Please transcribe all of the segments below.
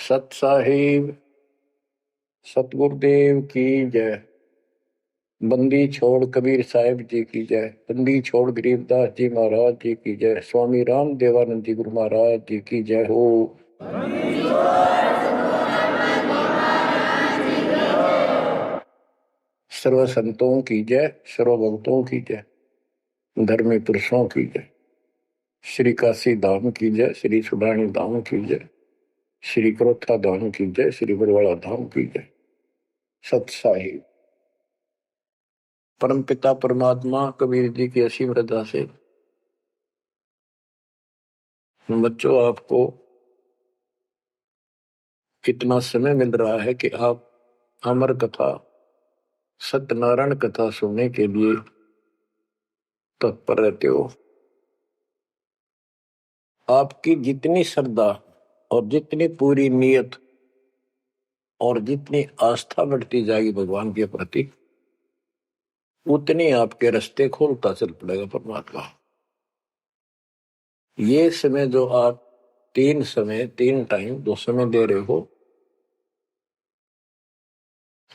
सत साहिब सतगुरुदेव की जय। बंदी छोड़ कबीर साहिब जी की जय। बंदी छोड़ गरीबदास जी महाराज जी की जय। स्वामी राम देवानंद जी गुरु महाराज जी की जय हो। सर्व संतों की जय, सर्व भक्तों की जय, धर्मी पुरुषों की जय। श्री काशी धाम की जय, श्री सुडानी धाम की जय, श्री क्रोथा धाम की जय, श्री बरवाड़ा धाम की जय। सत साहिब परम पिता परमात्मा कबीर जी की असीम रजा से बच्चों आपको कितना समय मिल रहा है कि आप अमर कथा सत्यनारायण कथा सुनने के लिए तत्पर रहते हो। आपकी जितनी श्रद्धा और जितनी पूरी नियत और जितनी आस्था बढ़ती जाएगी भगवान के प्रति, उतनी आपके रास्ते खोलता चल पड़ेगा परमात्मा। ये समय जो आप तीन टाइम दो समय दे रहे हो,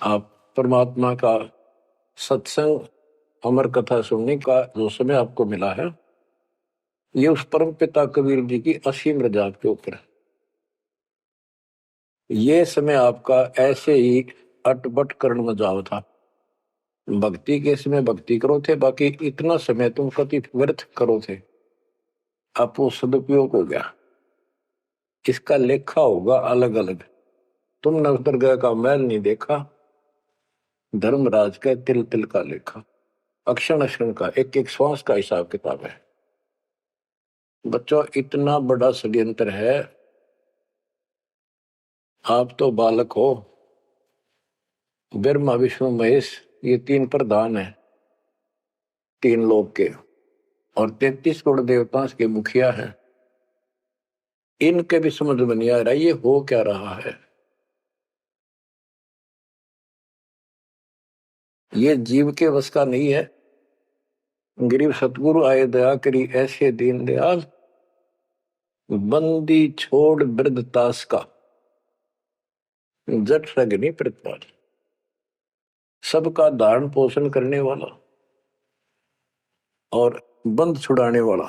आप परमात्मा का सत्संग अमर कथा सुनने का जो समय आपको मिला है, ये उस परम पिता कबीर जी की असीम रजा के ऊपर है। ये समय आपका ऐसे ही अटपट करण में जाओ था। भक्ति के समय भक्ति करो थे, बाकी इतना समय तुम कति व्यर्थ करो थे, आप वो सदुपयोग हो गया। इसका लेखा होगा अलग अलग। तुमने उस दरगाह का मैल नहीं देखा, धर्मराज का तिल तिल का लेखा, अक्षण अक्षण का, एक एक श्वास का हिसाब किताब है। बच्चों इतना बड़ा षड्यंत्र है। आप तो बालक हो, ब्रह्मा विष्णु महेश ये तीन प्रधान है, तीन लोक के, और 33 करोड़ देवता के मुखिया हैं। इनके भी समझ में नहीं आ रहा ये हो क्या रहा है। ये जीव के वश का नहीं है। गरीब सतगुरु आए दया करी ऐसे दीन दयाल, बंदी छोड़ वृद्धतास का, जट रगनी प्रतिपाल। सबका धारण पोषण करने वाला और बंद छुड़ाने वाला।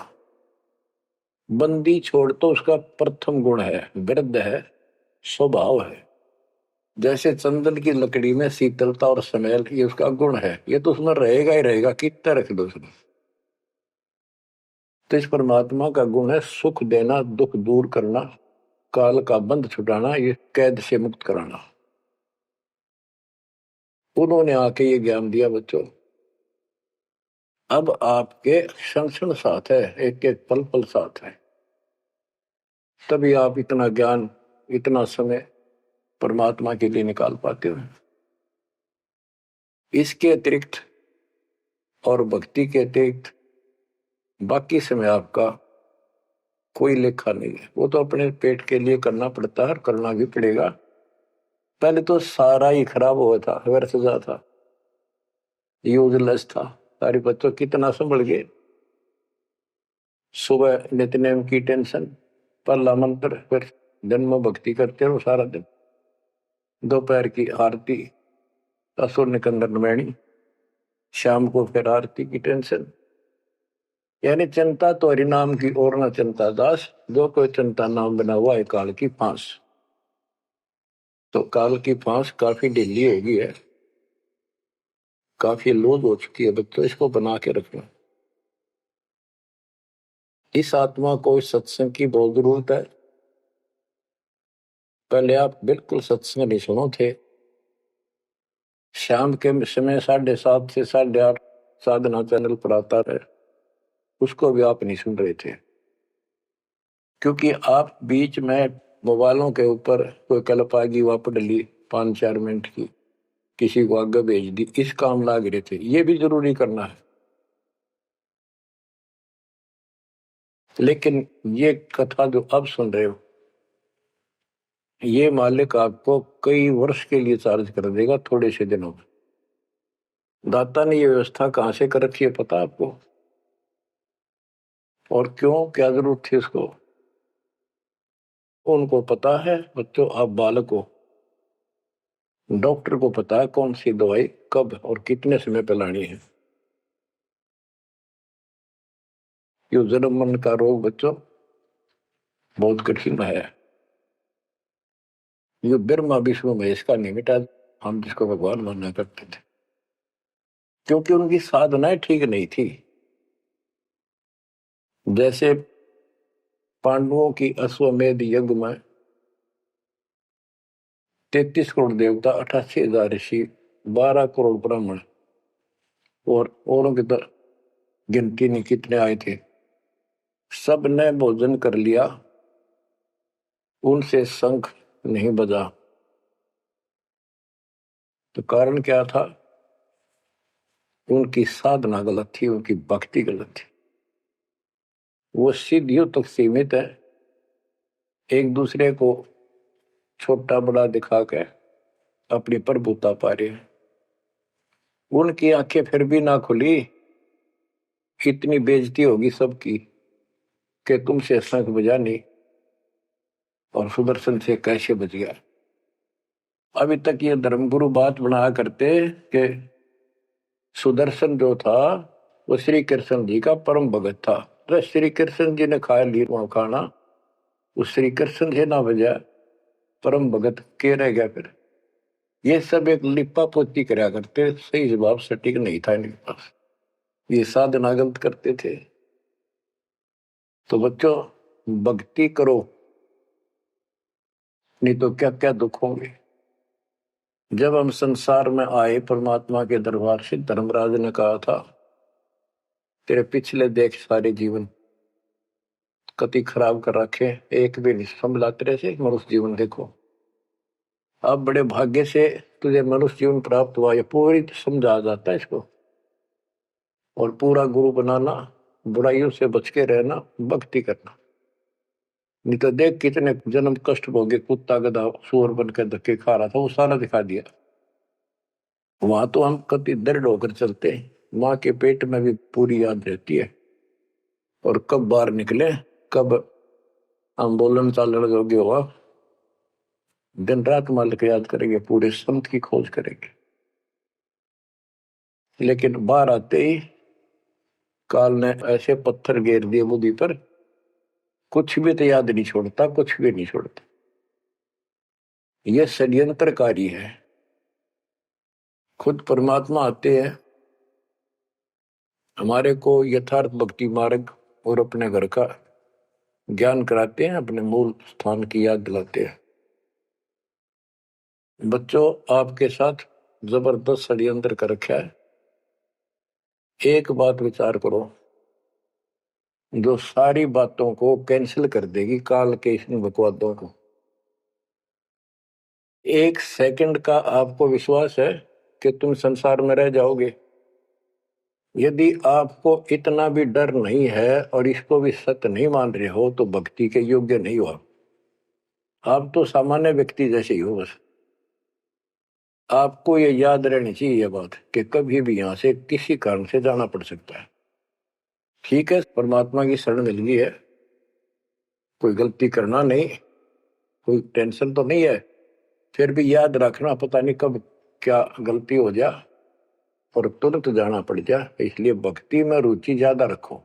बंदी छोड़ तो उसका प्रथम गुण है, वृद्ध है, स्वभाव है। जैसे चंदन की लकड़ी में शीतलता और स्मेल, ये उसका गुण है, ये तो उसमें रहेगा ही रहेगा, कितना रख दो उसमें। तो इस परमात्मा का गुण है सुख देना, दुख दूर करना, काल का बंध छुटाना, ये कैद से मुक्त कराना। उन्होंने आके ये ज्ञान दिया बच्चों। अब आपके क्षण क्षण साथ है, एक एक पल पल साथ है, तभी आप इतना ज्ञान इतना समय परमात्मा के लिए निकाल पाते हो। इसके अतिरिक्त और भक्ति के अतिरिक्त बाकी समय आपका कोई लेखा नहीं है। वो तो अपने पेट के लिए करना पड़ता है, करना भी पड़ेगा। पहले तो सारा ही खराब हुआ था, व्यर्थ जा था, यूजलेस था। सारे बच्चों कितना संभल गए। सुबह नित्यनेम की टेंशन, पहला मंत्र, फिर जन्म भक्ति करते रहो सारा दिन, दोपहर की आरती, असुर निकंदन नमैनी, शाम को फिर आरती की टेंशन। यानी चिंता तो हरिनाम की और न चिंता दास, जो कोई चिंता नाम बना हुआ है काल की फांस। तो काल की फांस काफी ढीली हो गई है, काफी लूज हो चुकी है बच्चों, इसको बना के रखना। इस आत्मा को इस सत्संग की बहुत जरूरत है। पहले आप बिल्कुल सत्संग नहीं सुनो थे। शाम के समय 7:30 से 8:30 साधना चैनल पर आता है, उसको भी आप नहीं सुन रहे थे, क्योंकि आप बीच में मोबाइलों के ऊपर कोई कल्प आ गई, वापस डली 5-4 मिनट की, किसी को आगे भेज दी, इस काम लाग रहे थे। ये भी जरूरी करना है, लेकिन ये कथा जो अब सुन रहे हो, ये मालिक आपको कई वर्ष के लिए चार्ज कर देगा थोड़े से दिनों में। दाता ने ये व्यवस्था कहां से कर रखी है पता आपको? और क्यों, क्या जरूरत थी उसको? उनको पता है बच्चों, आप बालक हो, डॉक्टर को पता है कौन सी दवाई कब और कितने समय पे लानी है। ये जन्म मरण का रोग बच्चों बहुत कठिन है। ये ब्रह्मा विष्णु महेश का नहीं मिटा, हम जिसको भगवान माना करते थे, क्योंकि उनकी साधनाएं ठीक नहीं थी। जैसे पांडवों की अश्वमेध यज्ञ में 33 करोड़ देवता, 88,000 ऋषि, 12 करोड़ ब्राह्मण और औरों की तो गिनती नहीं कितने आए थे, सब ने भोजन कर लिया, उनसे शंख नहीं बजा। तो कारण क्या था? उनकी साधना गलत थी, उनकी भक्ति गलत थी। वो सिद्धियों तक सीमित है, एक दूसरे को छोटा बड़ा दिखा के अपनी प्रभुता पा रहे हैं। उनकी आंखें फिर भी ना खुली, इतनी बेइज्जती होगी सबकी कि तुमसे शंख बजा नहीं और सुदर्शन से कैसे बच गया। अभी तक ये धर्मगुरु बात बनाया करते कि सुदर्शन जो था वो श्री कृष्ण जी का परम भगत था, तो श्री कृष्ण जी ने खा लिया खाना, उस श्री कृष्ण से ना बजा, परम भगत के रह गया फिर। ये सब एक लिपा पोती कराया करते, सही जवाब सटीक नहीं था इनके पास, ये साधना गलत करते थे। तो बच्चों भक्ति करो, नहीं तो क्या क्या दुख होंगे। जब हम संसार में आए, परमात्मा के दरबार से धर्मराज ने कहा था, तेरे पिछले देख सारे जीवन कति खराब कर रखे, एक भी नहीं संभला तेरे से, मनुष्य जीवन देखो। अब बड़े भाग्य से तुझे मनुष्य जीवन प्राप्त हुआ, ये पूरी समझा जाता है इसको। और पूरा गुरु बनाना, बुराइयों से बच के रहना, भक्ति करना। नहीं तो देख कितने जन्म कष्ट भोगे, कुत्ता गधा सूअर बन के धक्के खा रहा था, वो सारा दिखा दिया। वहां तो हम कति दृढ़ होकर चलते हैं, माँ के पेट में भी पूरी याद रहती है, और कब बाहर निकले, कब हम बोलन चालन योग्य हुआ, दिन रात मालिक याद करेंगे, पूरे संत की खोज करेंगे। लेकिन बाहर आते ही काल ने ऐसे पत्थर घेर दिए बुद्धि पर, कुछ भी तो याद नहीं छोड़ता, कुछ भी नहीं छोड़ता। यह षड्यंत्रकारी है। खुद परमात्मा आते हैं, हमारे को यथार्थ भक्ति मार्ग और अपने घर का ज्ञान कराते हैं, अपने मूल स्थान की याद दिलाते हैं। बच्चों आपके साथ जबरदस्त षड्यंत्र कर रखा है। एक बात विचार करो, जो सारी बातों को कैंसिल कर देगी, काल के इन बकवादों को। एक सेकंड का आपको विश्वास है कि तुम संसार में रह जाओगे? यदि आपको इतना भी डर नहीं है और इसको भी सत्य नहीं मान रहे हो, तो भक्ति के योग्य नहीं हो आप तो सामान्य व्यक्ति जैसे ही हो। बस आपको ये याद रहनी चाहिए ये बात कि कभी भी यहां से किसी कारण से जाना पड़ सकता है। ठीक है, परमात्मा की शरण मिल गई है, कोई गलती करना नहीं, कोई टेंशन तो नहीं है, फिर भी याद रखना, पता नहीं कब क्या गलती हो जाए और तुरंत जाना पड़ जाए। इसलिए भक्ति में रुचि ज्यादा रखो,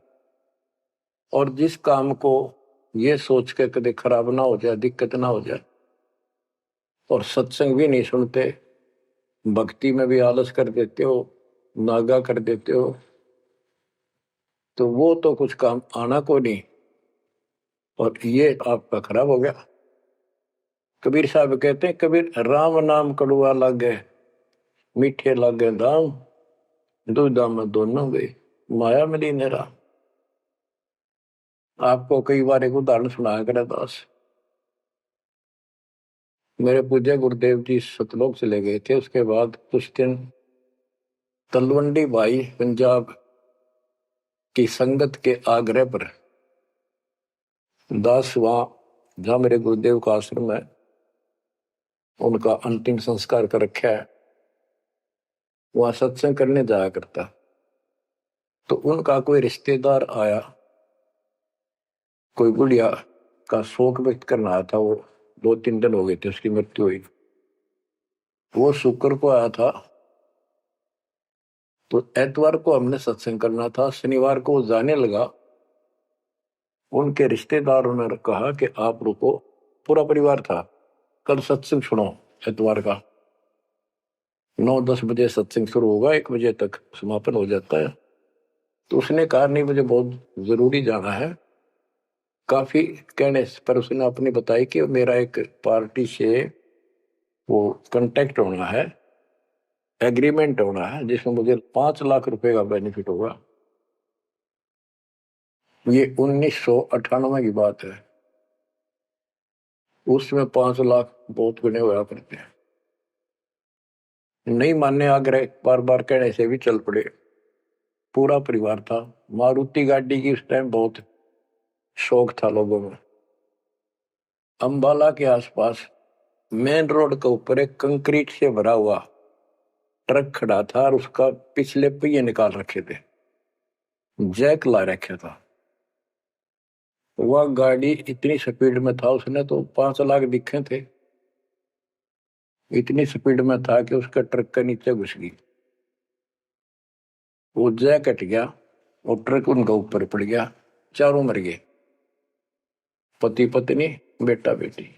और जिस काम को ये सोच के कभी खराब ना हो जाए, दिक्कत ना हो जाए, और सत्संग भी नहीं सुनते, भक्ति में भी आलस कर देते हो, नागा कर देते हो, तो वो तो कुछ काम आना को नहीं, और ये आपका खराब हो गया। कबीर साहब कहते हैं, कबीर राम नाम कड़ुआ लागे, मीठे लागे दाम, दुविधा में दोनों गए, माया मिली ने राम। आपको कई बार एक उदाहरण सुनाया करे दास। मेरे पूज्य गुरुदेव जी सतलोक चले गए थे, उसके बाद कुछ दिन तलवंडी भाई पंजाब की संगत के आग्रह पर दास वहां, जहां मेरे गुरुदेव का आश्रम है, उनका अंतिम संस्कार कर रखा है, वहां सत्संग करने जाया करता। तो उनका कोई रिश्तेदार आया, कोई बुढ़िया का शोक व्यक्त करना आया था। वो 2-3 दिन हो गए थे उसकी मृत्यु हुई। वो शुक्र को आया था, तो एतवार को हमने सत्संग करना था। शनिवार को वो जाने लगा। उनके रिश्तेदारों ने कहा कि आप रुको, पूरा परिवार था, कल सत्संग सुनो एतवार का। 9-10 बजे सत्संग शुरू होगा, 1 बजे तक समापन हो जाता है। तो उसने कहा नहीं, मुझे बहुत जरूरी जाना है। काफी कहने पर उसने अपनी बताई कि मेरा एक पार्टी से वो कांटेक्ट होना है, एग्रीमेंट होना है, जिसमें मुझे 5 लाख रुपए का बेनिफिट होगा। ये 1998 की बात है। उसमें 5 लाख बहुत गुने हुआ करते हैं। नहीं मानने आग्रह बार बार कहने से भी चल पड़े। पूरा परिवार था। मारुति गाड़ी की उस टाइम बहुत शौक था लोगों में। अंबाला के आसपास मेन रोड के ऊपर एक कंक्रीट से भरा हुआ ट्रक खड़ा था और उसका पिछले पहिए निकाल रखे थे, जैक ला रखा था। वह गाड़ी इतनी स्पीड में था, उसने तो 5 लाख दिखे थे। इतनी स्पीड में था कि उसका ट्रक के नीचे घुस गई। वो जैक कट गया और ट्रक उनका ऊपर पड़ गया। चारों मर गए, पति पत्नी बेटा बेटी।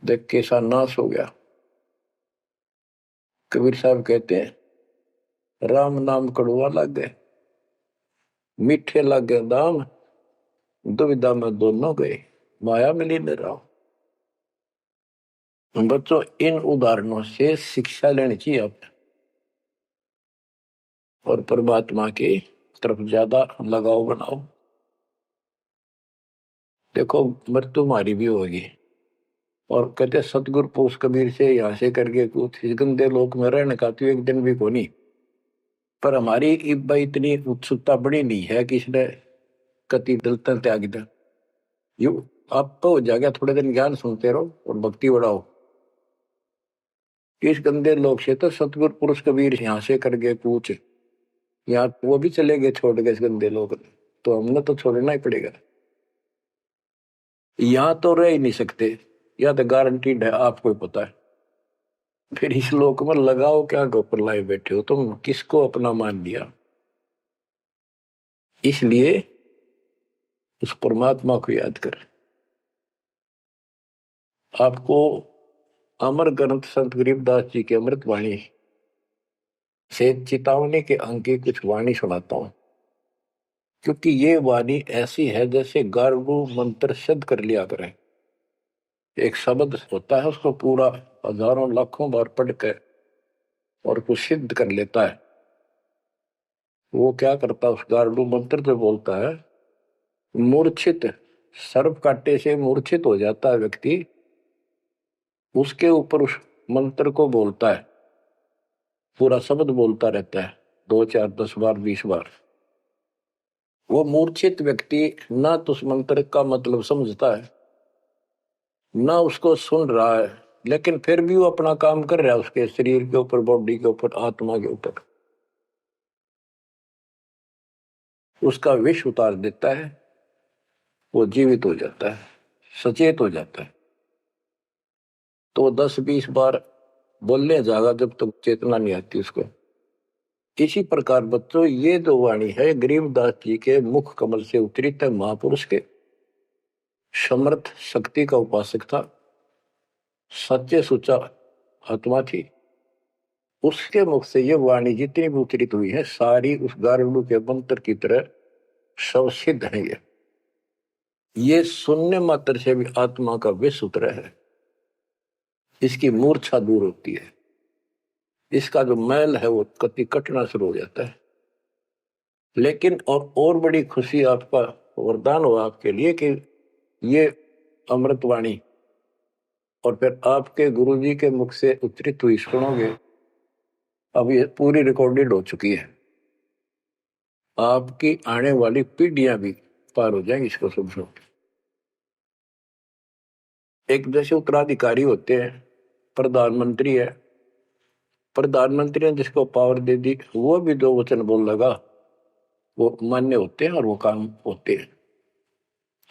देख कैसा नाश हो गया। कबीर साहब कहते हैं, राम नाम कड़वा लग गए, मीठे लग गए दाम, दुविधा में दोनों गए, माया मिली न राम। बच्चों, इन उदाहरणों से शिक्षा लेनी चाहिए आप, और परमात्मा की तरफ ज्यादा लगाव बनाओ। देखो, मृत्यु हमारी भी होगी। और कहते सतगुरु पुरुष कबीर से यहाँ से करके कुछ इस गंदे लोक में रहने का तो एक दिन भी को नहीं। पर हमारी इतनी उत्सुकता बड़ी नहीं है कि इसने कति दलता त्याग दिया। यू आप तो हो जाएगा, थोड़े दिन ज्ञान सुनते रहो और भक्ति बढ़ाओ। इस गंदे लोग से तो सतगुरु पुरुष कबीर यहाँ से करके पूछ, यहाँ वो भी चले गए छोड़ के इस गंदे लोग, तो हमने तो छोड़ना ही पड़ेगा। यहाँ तो रह ही नहीं सकते, या तो गारंटीड है, आपको ही पता है। फिर इस लोक में लगाओ क्या, गोपर लाए बैठे हो तुम, किसको अपना मान लिया। इसलिए उस परमात्मा को याद कर। आपको अमर ग्रंथ संत गरीबदास जी की अमृत वाणी से चेतावनी के अंक की कुछ वाणी सुनाता हूं, क्योंकि ये वाणी ऐसी है जैसे गारगु मंत्र सिद्ध कर लिया करें। एक शब्द होता है, उसको पूरा हजारों लाखों बार पढ़ कर और कुछ सिद्ध कर लेता है। वो क्या करता है, उस गारडू मंत्र से बोलता है, मूर्छित सर्प काटे से मूर्छित हो जाता है व्यक्ति, उसके ऊपर उस मंत्र को बोलता है, पूरा शब्द बोलता रहता है 2, 4, 10 बार 20 बार। वो मूर्छित व्यक्ति ना तो उस मंत्र का मतलब समझता है, ना उसको सुन रहा है, लेकिन फिर भी वो अपना काम कर रहा है उसके शरीर के ऊपर, बॉडी के ऊपर, आत्मा के ऊपर। उसका विष उतार देता है, वो जीवित हो जाता है, सचेत हो जाता है। तो 10-20 बार बोलने जाएगा जब तक चेतना नहीं आती उसको। इसी प्रकार बच्चों, ये जो वाणी है गरीबदास जी के मुख कमल से उतरी था। महापुरुष के समर्थ शक्ति का उपासक था, सच्चे सुचा आत्मा थी। उसके मुख से ये वाणी जितनी भी उतरित हुई है, सारी उस गारुड़ के मंत्र की तरह सब सिद्ध है। ये सुनने मात्र से भी आत्मा का विष उतरा है, इसकी मूर्छा दूर होती है, इसका जो मैल है वो कति कटना शुरू हो जाता है। लेकिन और बड़ी खुशी आपका वरदान हो आपके लिए कि ये अमृतवाणी और फिर आपके गुरुजी के मुख से उच्चरित हुई सुनोगे। अब ये पूरी रिकॉर्डेड हो चुकी है, आपकी आने वाली पीढ़ियां भी पार हो जाएंगी इसको सुन सुन। एक जैसे उत्तराधिकारी होते हैं, प्रधानमंत्री है, प्रधानमंत्री ने जिसको पावर दे दी, वो भी जो वचन बोल लगा वो मान्य होते हैं और वो काम होते हैं।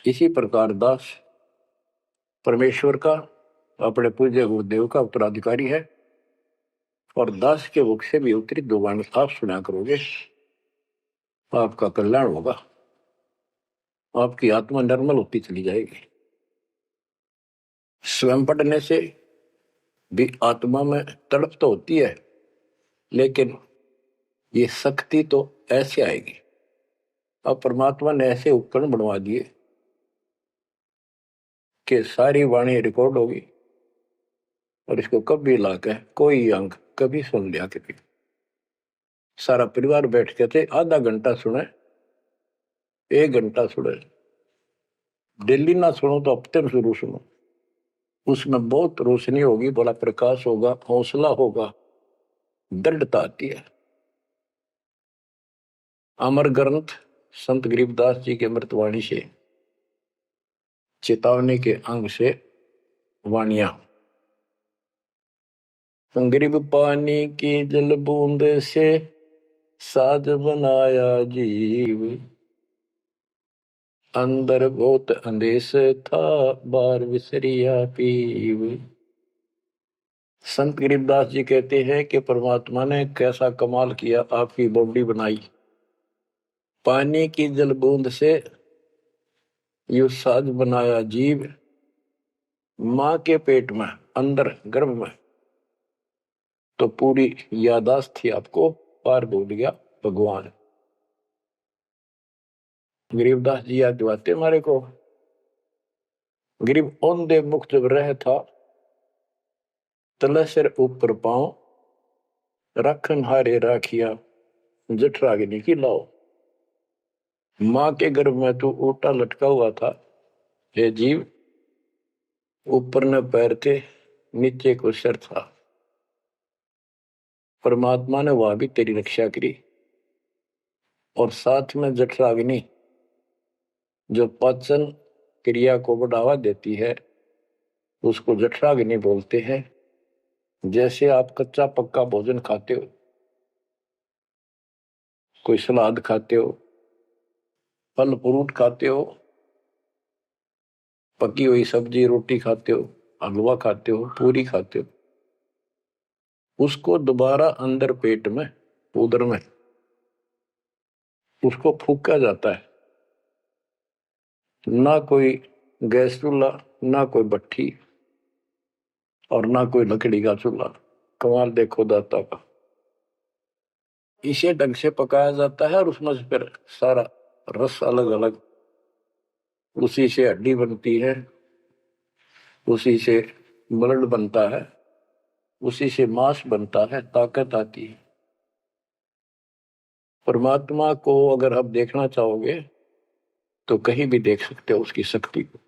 इसी प्रकार दास परमेश्वर का, अपने पूज्य गुरुदेव का उत्तराधिकारी है, और दास के मुख से भी उत्तरी दो वाणी आप सुना करोगे, आपका कल्याण होगा, आपकी आत्मा निर्मल होती चली जाएगी। स्वयं पढ़ने से भी आत्मा में तड़प तो होती है, लेकिन ये शक्ति तो ऐसे आएगी। अब परमात्मा ने ऐसे उपकरण बनवा दिए कि सारी वाणी रिकॉर्ड होगी, और इसको कभी लाकर कोई अंग कभी सुन लिया कभी, सारा परिवार बैठ के थे, आधा घंटा सुने, 1 घंटा सुने, डेली ना सुनो तो हफ्ते में शुरू सुनो, उसमें बहुत रोशनी होगी, बड़ा प्रकाश होगा, हौसला होगा, दृढ़ता आती है। अमर ग्रंथ संत गरीबदास जी के अमृतवाणी से, चेतावनी के अंग से वाणियां। गरीब पानी की जल बूंद से साज बनाया जीव, अंदर बहुत अंदेश था बार विसरिया पीव। संत गरीबदास जी कहते हैं कि परमात्मा ने कैसा कमाल किया, आपकी बॉडी बनाई, पानी की जल बूंद से यू साज बनाया जीव, मां के पेट में अंदर गर्भ में तो पूरी यादाश्त थी आपको, पार बोल गया भगवान। गरीबदास जी याद दिवाते हमारे को, गरीब औंधे मुख जब रह था, तले सिर ऊपर पांव, रखन हारे राखिया जठराग्नि की लाओ। मां के गर्भ में तू उल्टा लटका हुआ था, हे जीव, ऊपर न पैर थे, नीचे को सिर था। परमात्मा ने वहां भी तेरी रक्षा करी, और साथ में जठराग्नि जो पाचन क्रिया को बढ़ावा देती है, उसको जठराग्नि बोलते हैं। जैसे आप कच्चा पक्का भोजन खाते हो, कोई सलाद खाते हो, फल फ्रूट खाते हो, पकी हुई सब्जी रोटी खाते हो, हलवा खाते हो, पूरी खाते हो, उसको दोबारा अंदर पेट में, उदर में उसको फूका जाता है। ना कोई गैस चूल्हा, ना कोई भट्ठी, और ना कोई लकड़ी का चूल्हा। कमाल देखो दाता का, इसे ढंग से पकाया जाता है, और उसमें से फिर सारा रस अलग अलग, उसी से हड्डी बनती है, उसी से ब्लड बनता है, उसी से मांस बनता है, ताकत आती है। परमात्मा को अगर आप देखना चाहोगे तो कहीं भी देख सकते हो उसकी शक्ति को।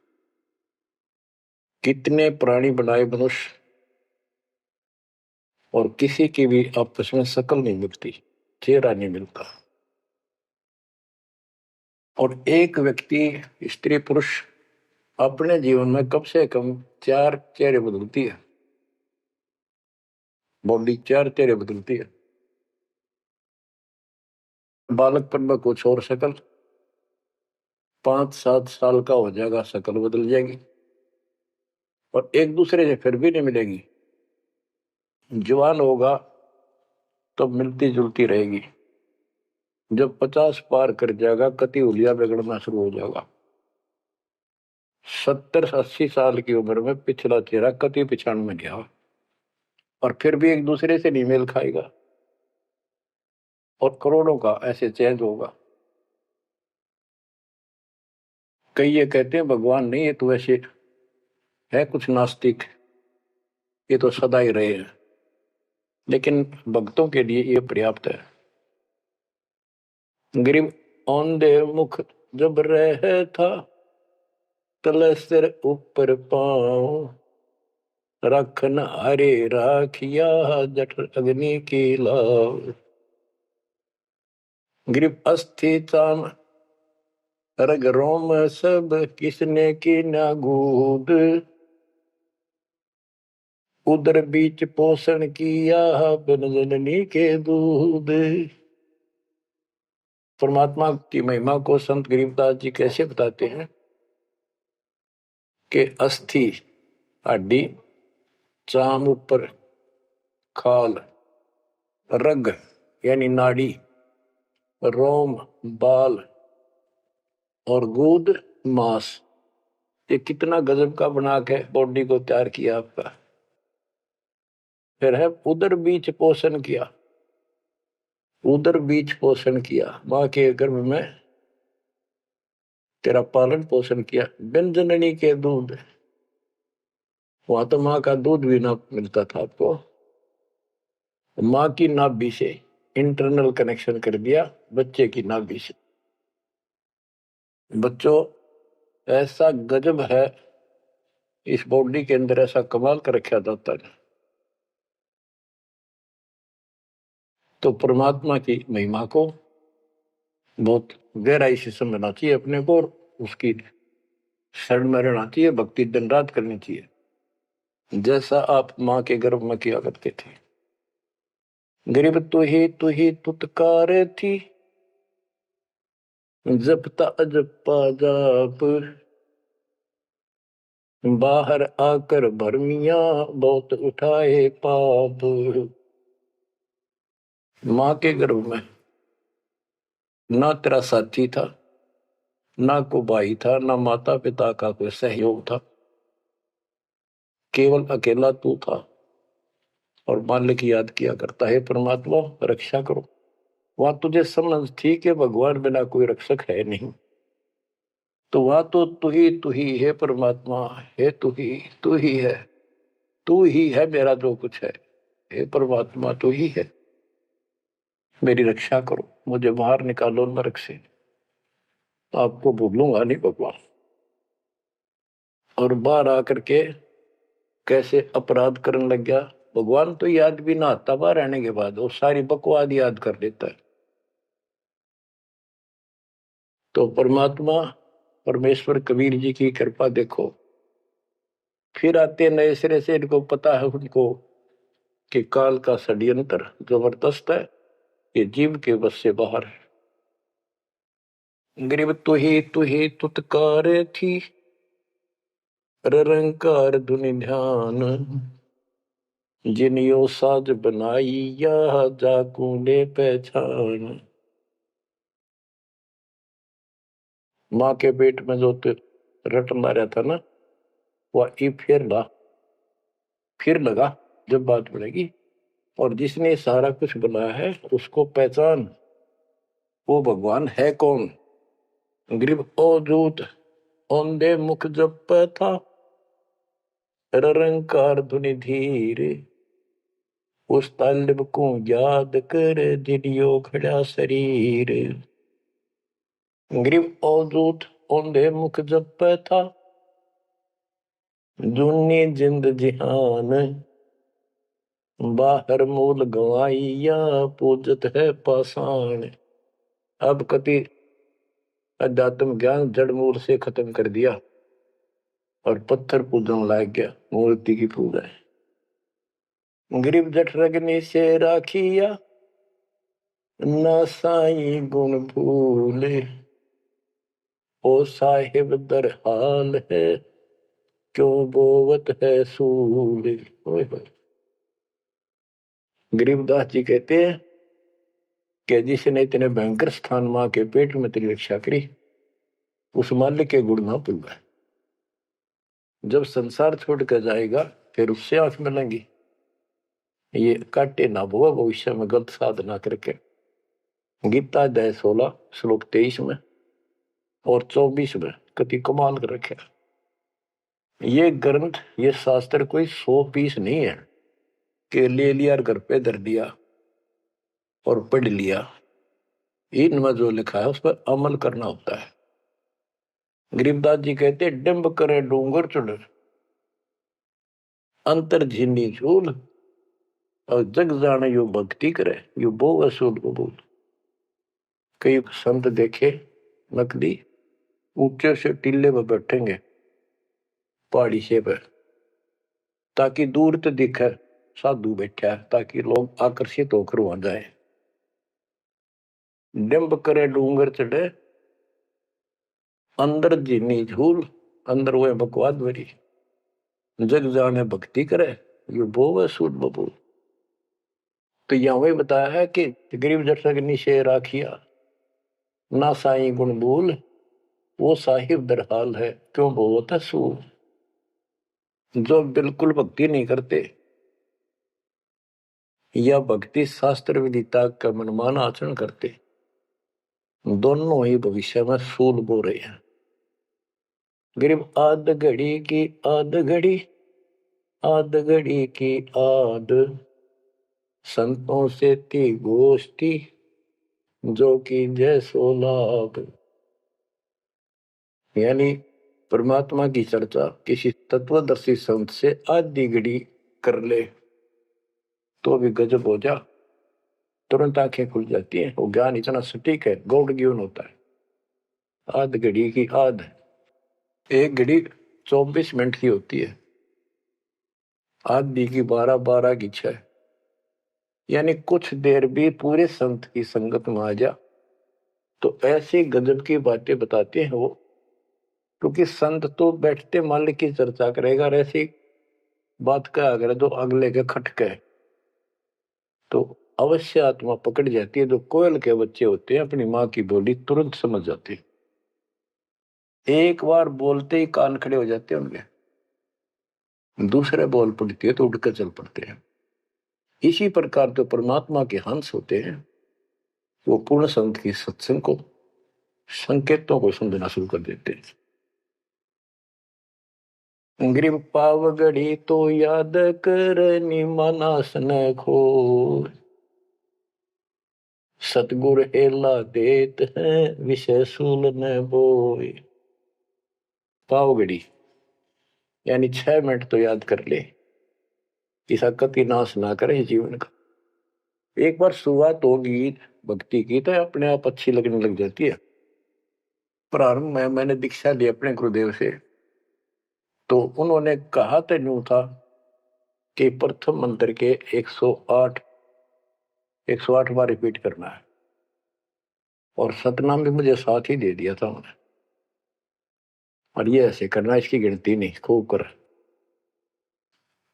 कितने प्राणी बनाए मनुष्य, और किसी की भी आपस में शकल नहीं मिलती, चेहरा नहीं मिलता, और एक व्यक्ति, स्त्री पुरुष, अपने जीवन में कम से कम 4 चेहरे बदलती है, बॉडी 4 चेहरे बदलती है। बालकपन में कुछ और शकल, 5-7 साल का हो जाएगा शकल बदल जाएगी, और एक दूसरे से फिर भी नहीं मिलेगी। जवान होगा तो मिलती जुलती रहेगी, जब 50 पार कर जाएगा कति हुलिया बिगड़ना शुरू हो जाएगा। 70-80 साल की उम्र में पिछला चेहरा कति पिछाड़ में गया, और फिर भी एक दूसरे से नहीं मेल खाएगा, और करोड़ों का ऐसे चेंज होगा। कई ये कहते हैं भगवान नहीं, ये तो ऐसे है कुछ नास्तिक, ये तो सदा ही रहे हैं, लेकिन भक्तों के लिए ये पर्याप्त है। गरीब औंधे मुख जब रह था, तले सिर ऊपर पांव, रखन हरे राखिया जठर अग्नि की लाव। गरीब अस्थि चाम रग रोम सब, किसने की ना गूद, उदर बीच पोषण किया बिन जननी के दूध। परमात्मा की महिमा को संत गरीबदास जी कैसे बताते हैं के अस्थि हड्डी, चाम ऊपर खाल, रग यानी नाड़ी, रोम बाल और गूद मांस। ये कितना गजब का बना के बॉडी को तैयार किया आपका। फिर है उदर बीच पोषण किया, उदर बीच पोषण किया, माँ के गर्भ में तेरा पालन पोषण किया। व्यंजननी के दूध, वहां तो माँ का दूध भी ना मिलता था आपको, माँ की नाभि से इंटरनल कनेक्शन कर दिया बच्चे की नाभि से। बच्चों ऐसा गजब है इस बॉडी के अंदर, ऐसा कमाल कर रखा जाता है। तो परमात्मा की महिमा को बहुत गहराई से समझना चाहिए अपने को, और उसकी शरण में रहना चाहिए, भक्ति दिन रात करनी चाहिए, जैसा आप माँ के गर्भ में किया करते थे। गरीब तू ही तुतकार थी, जपता अजपा जाप, बाहर आकर भरमिया बहुत उठाए पाप। माँ के गर्भ में ना तेरा साथी था, ना को भाई था, ना माता पिता का कोई सहयोग था, केवल अकेला तू था। और मालिक याद किया करता है, परमात्मा रक्षा करो। वहां तुझे समझ थी कि भगवान बिना कोई रक्षक है नहीं, तो वहां तो तू ही है परमात्मा, है तू ही है, तू ही है मेरा जो कुछ है। हे परमात्मा तू ही है, मेरी रक्षा करो, मुझे बाहर निकालो नरक से, आपको भूलूंगा नहीं भगवान। और बाहर आकर के कैसे अपराध करने लग गया भगवान, तो याद भी ना आता बाहर रहने के बाद, वो सारी बकवाद याद कर देता है। तो परमात्मा परमेश्वर कबीर जी की कृपा देखो, फिर आते नए सिरे से, इनको पता है उनको कि काल का षड्यंत्र जबरदस्त है, ये जीव के बस से बाहर है। गरीब तू ही तुतकार थी, रंकार धुनि ध्यान, जिनियो साज बनाई या जाकू ने पहचान। माँ के पेट में जो रट मारा था ना, वह फिर लगा जब बात बढ़ेगी, और जिसने सारा कुछ बनाया है उसको पहचान, वो भगवान है कौन। गरीब अवधूत औंधे मुख जप था, रंकार धुनि धीर, उस तालिब को याद कर दिलियो खड़ा शरीर। गरीब अवधूत औंधे मुख जप था, दुनी जिंद जिहान, बाहर मूल गवाइया पूजत है पाषाण। अब कति अध्यात्म ज्ञान जड़ मूल से खत्म कर दिया और पत्थर पूजन लाग गया, मूर्ति की पूजा है। गरीब जठ रगनी से राखिया, ना साई गुण भूले, ओ साहिब दर हाल है, क्यों बोवत है सूल। गरीबदास जी कहते हैं कि जिसने इतने भयंकर स्थान मां के पेट में तेरी रक्षा करी, उस मालिक के गुण ना भूल। जब संसार छोड़ कर जाएगा फिर उससे आंख मिलेंगी, ये काटे ना भुआ भविष्य में गलत साधना करके। गीता अध्याय 16 श्लोक 23 में और 24 में कति कमाल कर रखे। ये ग्रंथ, ये शास्त्र कोई 100 पीस नहीं है कि ले लिया और घर पे धर दिया और पढ़ लिया। इनमें जो लिखा है उस पर अमल करना होता है। गरीबदास जी कहते डिंब करे डूंगर चढ़, अंतर झीनी झूल, और जग जाने यो भक्ति करे, यो बो असूल कबूल। कई संत देखे नकली ऊंचे से टीले पर बैठेंगे पहाड़ी से पर, ताकि दूर तो दिखे साधु बैठा है, ताकि लोग आकर्षित होकर वहां जाए। डिंब करे डूंगर चढ़े, अंदर जीनी झूल, अंदर वो बकवाद भरी। जग जाने भक्ति करे ये बोवे सूट बबू। तो यहाँ वही बताया है कि गरीब दर्शक निशे राखिया ना साई गुण बोल वो साहिब दरहाल है क्यों बोवत है सूर। जो बिल्कुल भक्ति नहीं करते या भक्ति शास्त्र विदिता का मनमाना आचरण करते, दोनों ही भविष्य में सूल बो रहे हैं। गरीब आध घड़ी की आध घड़ी आध घड़ी की आध संतों से थी गोष्ठी जो कि जैसो लाभ। यानी परमात्मा की चर्चा किसी तत्वदर्शी संत से आधी घड़ी कर ले तो भी गजब हो जा, तुरंत आंखें खुल जाती हैं। वो ज्ञान इतना सटीक है, गॉड गिवन होता है। आध घड़ी की आध, एक घड़ी 24 मिनट की होती है, आधी की 12 की 6, यानी कुछ देर भी पूरे संत की संगत में आ जा तो ऐसी गजब की बातें बताते हैं वो। क्योंकि संत तो बैठते मालिक की चर्चा करेगा और ऐसी बात का अगर जो अगले के खटके तो अवश्य आत्मा पकड़ जाती है। जो कोयल के बच्चे होते हैं अपनी माँ की बोली तुरंत समझ जाते हैं, एक बार बोलते ही कान खड़े हो जाते हैं उनके, दूसरे बोल पड़ती है तो उठकर चल पड़ते हैं। इसी प्रकार जो परमात्मा के हंस होते हैं वो पूर्ण संत की सत्संग को संकेतों को समझना शुरू कर देते हैं। ग्रीव पाव घड़ी तो याद कर निमानास न खो सतगुर हेला देत है विषय सूल न बोए। पाव घड़ी यानी 6 मिनट तो याद कर ले, इसका कति नाश ना करे जीवन का। एक बार शुरुआत होगी भक्ति की तो अपने आप अच्छी लगने लग जाती है। प्रारंभ में मैंने दीक्षा ली अपने गुरुदेव से, तो उन्होंने कहा तो यूं था कि प्रथम मंत्र के 108 बार रिपीट करना है, और सतनाम भी मुझे साथ ही दे दिया था उन्होंने, और ये ऐसे करना, इसकी गिनती नहीं, खूब कर।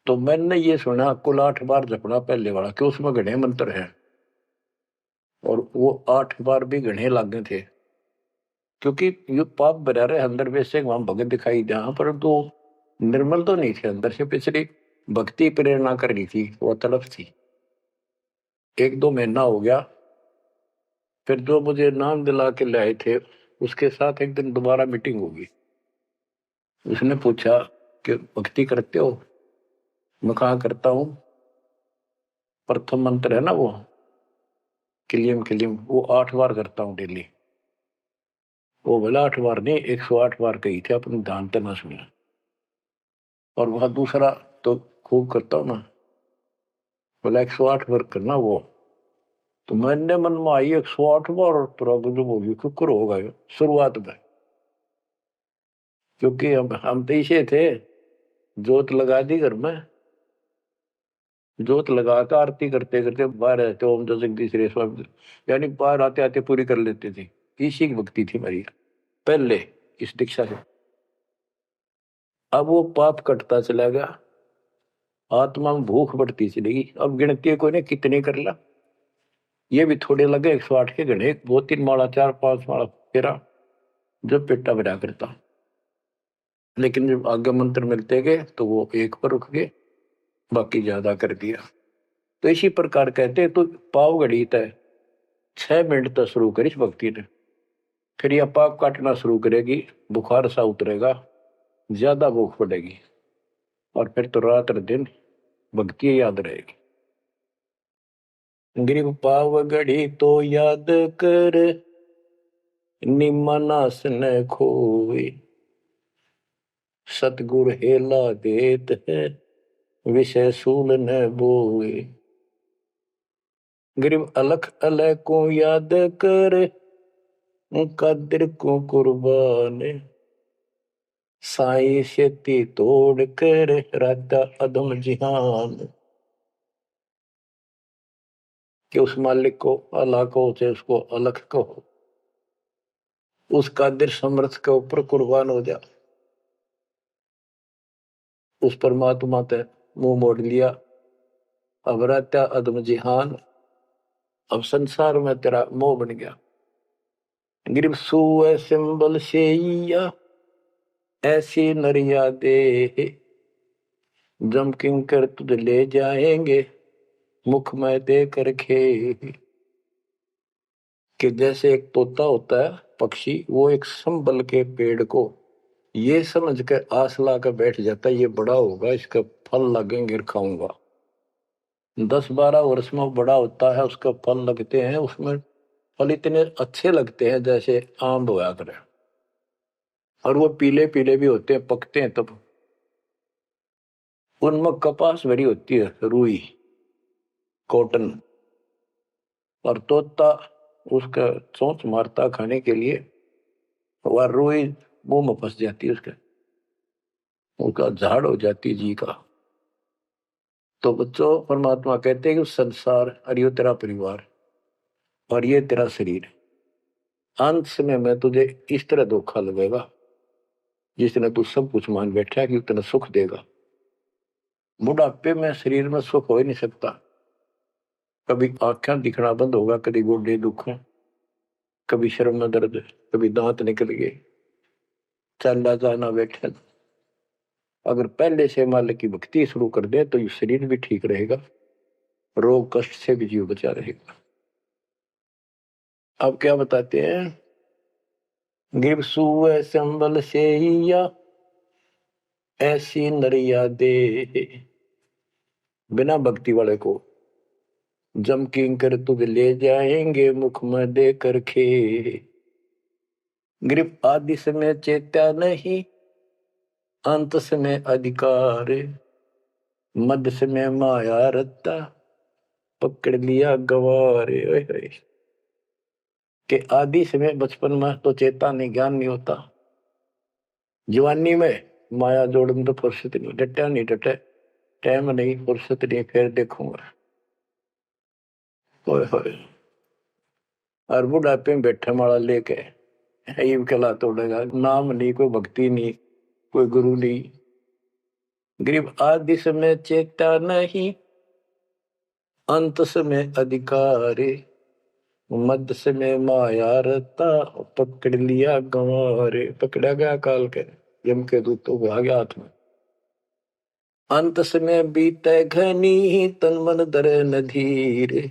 तो मैंने ये सुना कुल 8 बार जपना पहले वाला, कि उसमें घने मंत्र हैं और वो 8 बार भी घने लागे थे। क्योंकि ये पाप भरा रहे अंदर वैसे वहां भगत दिखाई जहां पर तो निर्मल तो नहीं थे, अंदर से पिछली भक्ति प्रेरणा कर रही थी, वो तड़प थी। 1-2 महीना हो गया, फिर जो मुझे नाम दिला के ले आए थे उसके साथ एक दिन दोबारा मीटिंग होगी। उसने पूछा कि भक्ति करते हो? मैं कहा करता हूं। प्रथम मंत्र है ना वो किलियम किलियम, वो 8 बार करता हूँ डेली। वो बोला 8 बार नहीं, 108 बार कही थे, अपने ध्यान तो ना सुना। और वह दूसरा तो खूब करता हूँ ना, बोला 108 बार करना वो। तो मैंने मन में आई 108 बार, और तुरा जो होगी शुक्र होगा शुरुआत में। क्योंकि हम तो इसे थे, जोत लगा दी घर में, जोत लगा कर आरती करते करते बाहर आते ओम जगदीश रे स्वामी, यानी बाहर आते आते पूरी कर लेते थे। इसी की भक्ति थी मेरी पहले इस दीक्षा से। अब वो पाप कटता चला गया, आत्मा में भूख बढ़ती चलेगी। अब गिनती कोई ने कितने कर ला, ये भी थोड़े लगे 108 के गणे, 2-3 माला 4-5 माला फेरा जब पेटा भरा करता। लेकिन जब आगे मंत्र मिलते गए तो वो एक पर रुक गए, बाकी ज्यादा कर दिया। तो इसी प्रकार कहते तो पाव घड़ी तय 6 मिनट तक शुरू करी भक्ति ने, फिर यह पाप काटना शुरू करेगी, बुखार सा उतरेगा, ज्यादा भूख पड़ेगी, और फिर तो रात दिन भक्ति याद रहेगी। ग्रीव पाव घड़ी तो याद कर निमनास न खोए सतगुर हेला देत है विषय सूल न बोए। ग्रीव अलख अलह को याद कर कदर को कुर्बान साई शेती तोड़ कर राता अधम जिहान। कि उस मालिक को अल्लाह को चाहे उसको अलख को, उस कादिर समर्थ के ऊपर कुर्बान हो जा। उस परमात्मा ते मुंह मोड़ लिया, अब रहता अदम जिहान, अब संसार में तेरा मोह बन गया। गिरब सुए सिंबल शेया ऐसी नरिया दे, जम किंकर तुझ ले जाएंगे मुख में दे कर खे। कि जैसे एक तोता होता है पक्षी, वो एक संबल के पेड़ को ये समझ के आस ला कर बैठ जाता है, ये बड़ा होगा, इसका फल लगेंगे खाऊंगा। 10-12 वर्ष में बड़ा होता है, उसका फल लगते हैं, उसमें फल इतने अच्छे लगते हैं जैसे आम होया करे, और वो पीले पीले भी होते हैं, पकते हैं तब। उनमें कपास भरी होती है, रुई, कॉटन, और तोता उसका चोंच मारता खाने के लिए, वह रुई मुंह में फंस जाती है, उसका झाड़ हो जाती जी का। तो बच्चों, परमात्मा कहते हैं कि संसार और ये तेरा परिवार और ये तेरा शरीर, अंत समय में तुझे इस तरह धोखा लगेगा जिसने तू सब कुछ मान बैठा है कि उतना सुख देगा। बुढ़ापे में शरीर में सुख हो ही नहीं सकता। कभी आंखें दिखना बंद होगा, कभी गोडे दुख, कभी शर्म में दर्द, कभी दांत निकल गए, चलना जाना बैठे। अगर पहले से मालिक की भक्ति शुरू कर दे तो ये शरीर भी ठीक रहेगा, रोग कष्ट से भी जीव बचा रहेगा। अब क्या बताते हैं, गिर सुए संबल से या ऐसी नरिया दे, बिना भक्ति वाले को जम किंकर तुझ ले जाएंगे मुख में दे कर खे। ग्रिप आदि समय चेत्या नहीं, अंत समय अधिकार, मध्य समय माया रत्ता, पकड़ लिया गवारे। के आदि समय बचपन में तो चेता नहीं, ज्ञान नहीं होता, जवानी में माया जोड़न तो फुर्सत नहीं, डटा नहीं डटे, टाइम नहीं, फुर्सत नहीं, फिर देखूंगा। होए और बुढ़ापे में बैठे माला लेके ये कला तोड़ेगा, नाम नहीं, कोई भक्ति नहीं, कोई गुरु नहीं। गरीब आदि समय चेता नहीं, अंत समय अधिकारी, मध्य समय माया रता, पकड़ लिया गंवारे। पकड़ा गया काल के यम के दूतों को आ गया हाथ में। अंत समय बीते घनी, तन मन दरे नधीर,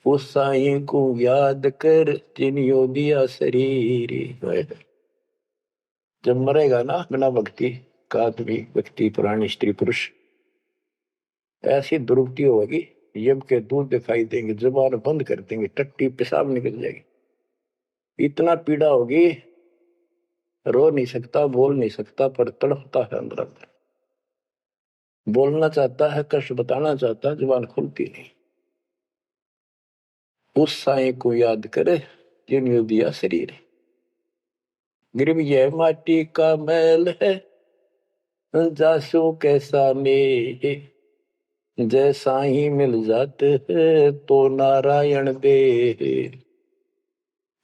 उस साई को याद कर जिनियो दिया शरीर। जब मरेगा ना बिना भक्ति का आदमी, व्यक्ति, प्राणी, स्त्री, पुरुष, ऐसी दुर्गति होगी, यम के दूध दिखाई देंगे, जुबान बंद कर देंगे, टट्टी पेशाब निकल जाएगी, इतना पीड़ा होगी, रो नहीं सकता, बोल नहीं सकता, पर तड़पता है अंदर अंदर, बोलना चाहता है, कष्ट बताना चाहता है, जुबान खुलती नहीं। उस साई को याद करे जिन्होंने दिया शरीर। गिरब यह माटी का मैल है, जासू कैसा मेरे, जैसा ही मिल जाते है तो नारायण दे।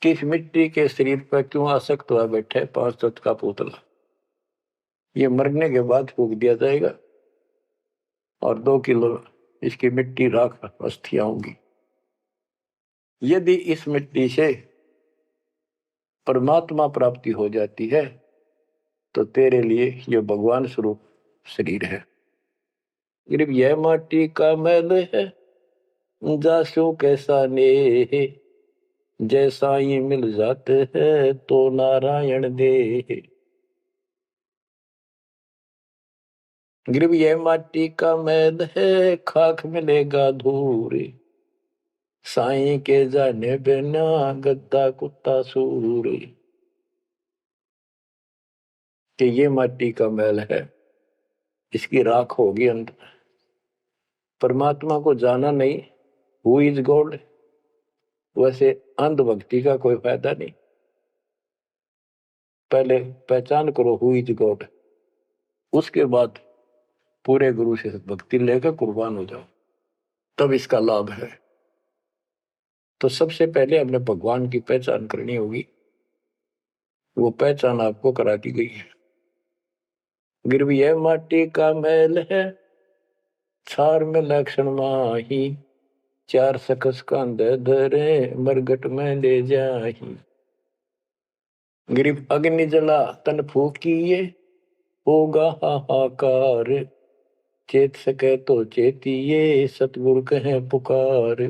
किस मिट्टी के शरीर पर क्यों आसक्त हुआ बैठे 5 तत्व का पुतला, ये मरने के बाद फूक दिया जाएगा और 2 किलो इसकी मिट्टी राख अस्थियां होंगी। यदि इस मिट्टी से परमात्मा प्राप्ति हो जाती है तो तेरे लिए ये भगवान स्वरूप शरीर है। सिर्फ यह माटी का मैल है, जासू कैसा नेह, जैसा ही मिल जाते हैं तो नारायण दे। गिरब यह माटी का मैल है, खाक मिलेगा धूर, साईं के जाने बिना गद्दा कुत्ता सूर। कि ये माटी का मैल है, इसकी राख होगी अंदर। परमात्मा को जाना नहीं, हु इज गॉड, वैसे अंधभक्ति का कोई फायदा नहीं। पहले पहचान करो हु इज गॉड, उसके बाद पूरे गुरु से भक्ति लेकर कुर्बान हो जाओ, तब इसका लाभ है। तो सबसे पहले हमने भगवान की पहचान करनी होगी, वो पहचान आपको करा दी गई है। गिरवी है माटी का मैल है, छार में लक्षण माही, चार सकस कांधे धरे, मरगट में ले जाही। गिरिव अग्नि जला तन फूकिए, होगा हाहाकार, चेत सके तो चेतिए, सतगुरु कहे पुकार।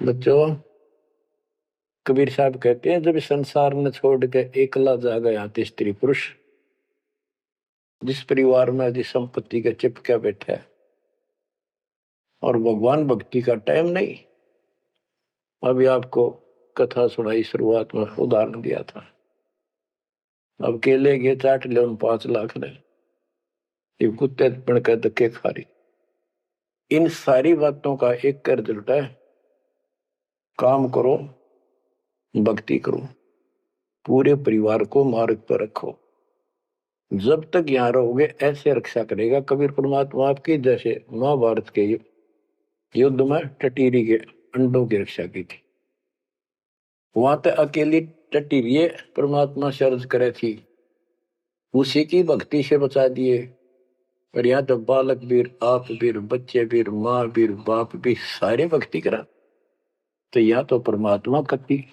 बच्चों, कबीर साहब कहते हैं, जब संसार न छोड़ के एकला जा गया तो स्त्री पुरुष, जिस परिवार में जिस संपत्ति का चिपका बैठा है और भगवान भक्ति का टाइम नहीं। अभी आपको कथा सुनाई, शुरुआत में उदाहरण दिया था। अब केले के चाट ले 5 लाख ले, ये कुत्ते बन के धक्के खा रही। इन सारी बातों का एक कर रिजल्ट है, काम करो, भक्ति करो, पूरे परिवार को मार्ग पर रखो। जब तक यहां रहोगे ऐसे रक्षा करेगा कबीर परमात्मा आपकी, जैसे महाभारत के युद्ध में टटीरी के अंडों की रक्षा की थी। वहां तक अकेली टटीरी परमात्मा शर्ज करे थी, उसी की भक्ति से बचा दिए। और यहाँ तो बालक वीर, आप वीर, बच्चे वीर, माँ वीर, बाप भी सारे भक्ति करा। तो यहाँ तो परमात्मा कति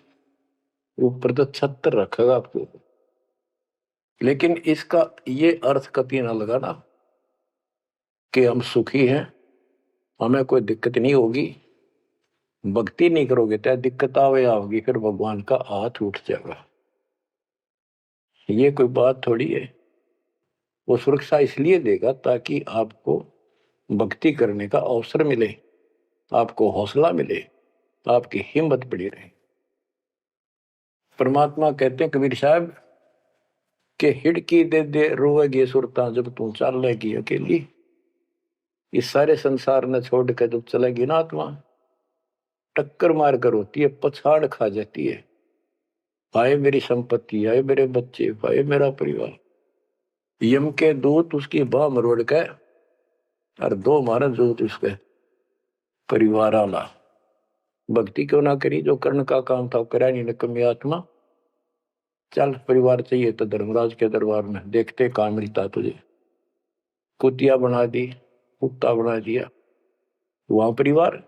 ऊपर तो छत्र रखेगा आपको। लेकिन इसका ये अर्थ कभी ना लगाना कि हम सुखी हैं, हमें कोई दिक्कत नहीं होगी। भक्ति नहीं करोगे तो दिक्कत आओगी, फिर भगवान का हाथ उठ जाएगा। ये कोई बात थोड़ी है। वो सुरक्षा इसलिए देगा ताकि आपको भक्ति करने का अवसर मिले, आपको हौसला मिले, आपकी हिम्मत बढ़ी रहे। परमात्मा कहते हैं कबीर साहब के हिड़की दे दे रोएगी सुरता, जब तू चलेगी अकेली। इस सारे संसार ने छोड़ कर जब चलेगी ना आत्मा, टक्कर मार कर होती है, पछाड़ खा जाती है। भाई मेरी संपत्ति, आए मेरे बच्चे, भाई मेरा परिवार। यम के दूत उसकी बाह मरोड़ के और 2 मारा दूत उसके परिवार आला। भक्ति क्यों ना करी, जो कर्ण का काम था करा नहीं निकम्मी आत्मा। चल परिवार चाहिए तो धर्मराज के दरबार में देखते कहां मिलता तुझे। कुतिया बना दी, कुत्ता बना दिया। वहां परिवार,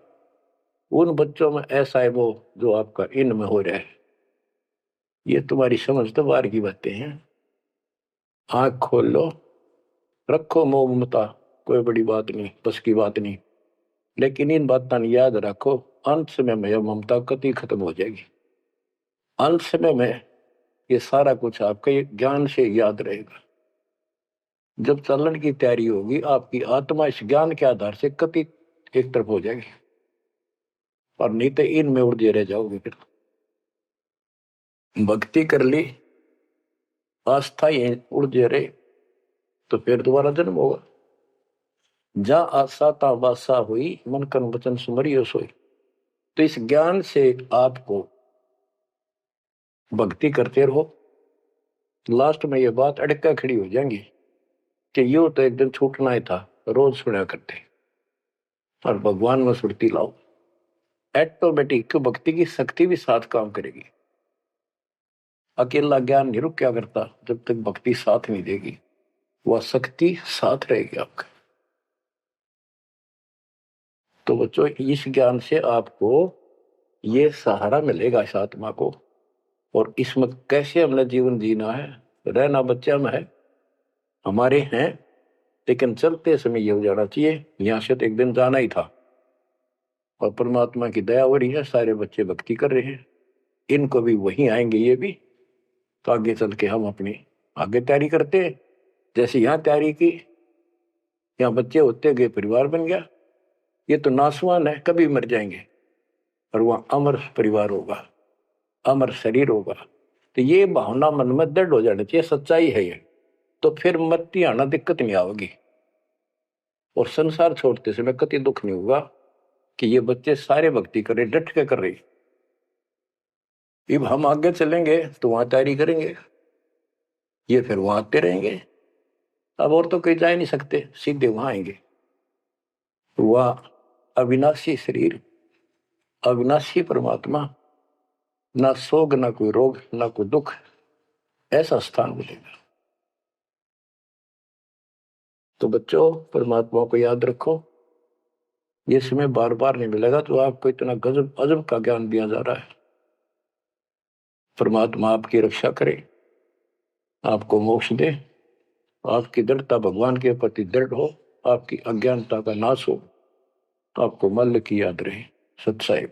उन बच्चों में ऐसा है वो जो आपका इनमें हो रहा है। ये तुम्हारी समझ तो बाहर की बातें हैं। आंख खोल लो, रखो मोह ममता, कोई बड़ी बात नहीं, बस की बात नहीं। लेकिन इन बातों याद रखो, अंत समय में यह ममता कति खत्म हो जाएगी। अंत समय में ये सारा कुछ आपके ज्ञान से याद रहेगा। जब चलन की तैयारी होगी, आपकी आत्मा इस ज्ञान के आधार से कति एक तरफ हो जाएगी, और नहीं तो इनमें उलझे रह जाओगे। फिर भक्ति कर ली, आस्था ये उलझे रहे, तो फिर दोबारा जन्म होगा। जा आशा ता वासा हुई, मन कर्म वचन सुमरियो सोई। तो इस ज्ञान से आपको भक्ति करते रहो। लास्ट में ये बात अड़का खड़ी हो जाएंगी कि यो तो एक दिन छूटना ही था, रोज सुना करते। और भगवान में सुरती लाओ, ऑटोमेटिक भक्ति की शक्ति भी साथ काम करेगी। अकेला ज्ञान नहीं रुक क्या करता, जब तक भक्ति साथ नहीं देगी, वह शक्ति साथ रहेगी आपका। तो बच्चों, इस ज्ञान से आपको ये सहारा मिलेगा इस आत्मा को। और इसमें कैसे हमने जीवन जीना है, रहना बच्चा में है, हमारे हैं, लेकिन चलते समय ये हो जाना चाहिए यहां से तो एक दिन जाना ही था। और परमात्मा की दया हो रही है, सारे बच्चे भक्ति कर रहे हैं, इनको भी वहीं आएंगे ये भी। तो आगे चल के हम अपनी आगे तैयारी करते हैं। जैसे यहाँ तैयारी की, यहाँ बच्चे होते गए, परिवार बन गया। ये तो नासवान है, कभी मर जाएंगे, और वहां अमर परिवार होगा, अमर शरीर होगा। तो ये भावना मन में दृढ़ हो जानी चाहिए, सच्चाई है ये। तो फिर मरती आना दिक्कत नहीं आवेगी, और संसार छोड़ते समय कति दुख नहीं होगा कि ये बच्चे सारे भक्ति कर रहे, डट के कर रहे। अब हम आगे चलेंगे तो वहां तैयारी करेंगे, ये फिर वहां आते रहेंगे। अब और तो कहीं जा ही नहीं सकते, सीधे वहां आएंगे। वह अविनाशी शरीर, अविनाशी परमात्मा, ना सोग, ना कोई रोग, ना कोई दुख, ऐसा स्थान मिलेगा। तो बच्चों, परमात्मा को याद रखो, ये समय बार बार नहीं मिलेगा। तो आपको इतना गजब अजब का ज्ञान दिया जा रहा है। परमात्मा आपकी रक्षा करे, आपको मोक्ष दे, आपकी दृढ़ता भगवान के प्रति दृढ़ हो, आपकी अज्ञानता का नाश हो, आपको मल्ल की याद रहे। सत साहिब।